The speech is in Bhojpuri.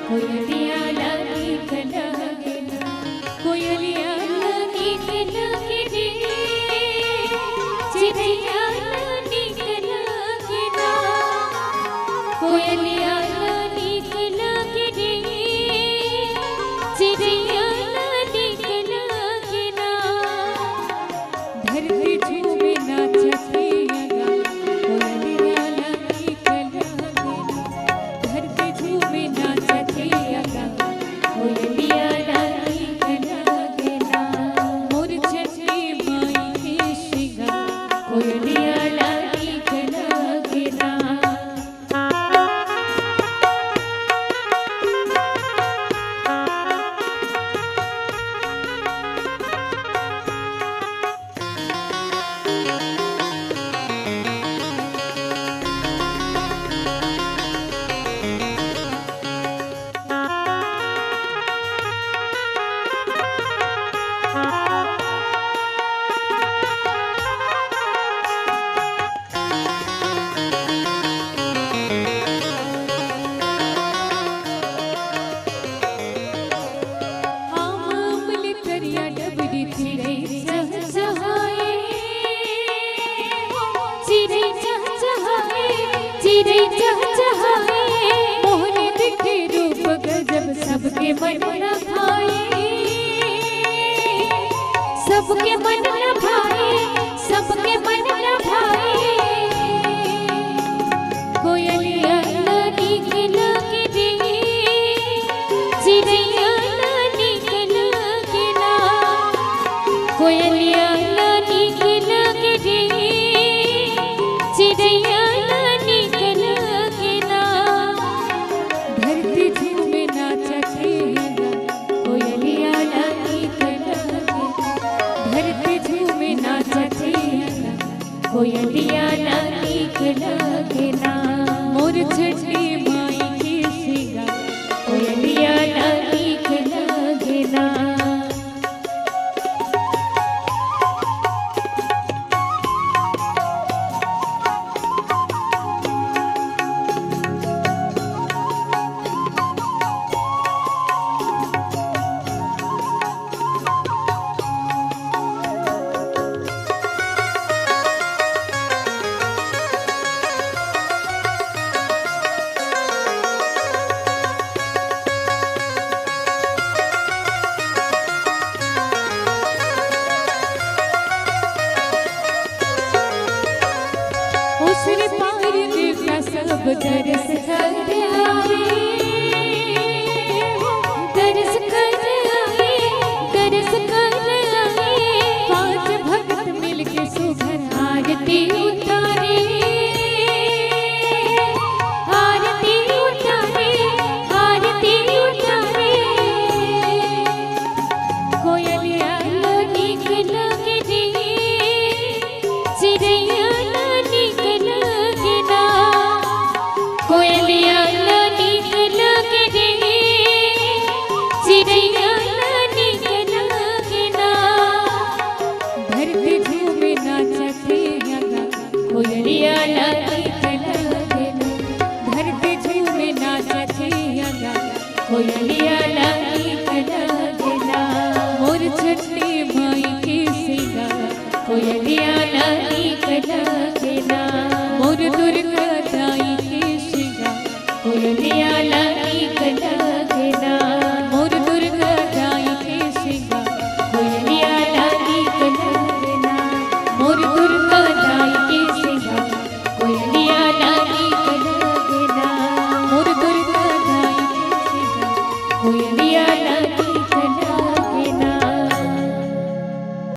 कोयलिया नीक लागेला, कोयलिया नीक लागेला, चिड़िया नीक लागेला, कोयलिया नीक लागेला, चिड़िया नीक लागेला, धरती झूमे नाचते सबके मन न भाए, सबके मन न भाए, सबके मन न भाए, कोयलिया नीक लागेला, चिड़िया नीक लागेला, कोयलिया नीक लागेला, चिड़िया नीक लागेला, धरती झूमे नाचते कोयलिया नीक लागेला, धरती झूमे नाचते कोयलिया नीक लागेला, मोर छठी माई के सिंगार कोयलिया नीक लागेला। उसरे पार देखा सब दरस कर आए, दरस कर आए, दरस कर आए, पांच भक्त मिलके सुघर आरती उतारे, आरती उतारे, आरती उतारे, कोयलिया नीक लागेला, चिड़िया कोयलिया नीक लागेला, चिड़िया नीक लागेला, धरती झूमे नाचते कोयलिया नीक लागेला, धरती झूमे नाचते कोयलिया नीक लागेला, मोर छठी माई के सिंगार कोयलिया नीक लागेला, मोर दुर्गा दाई के सिंगार कोयलिया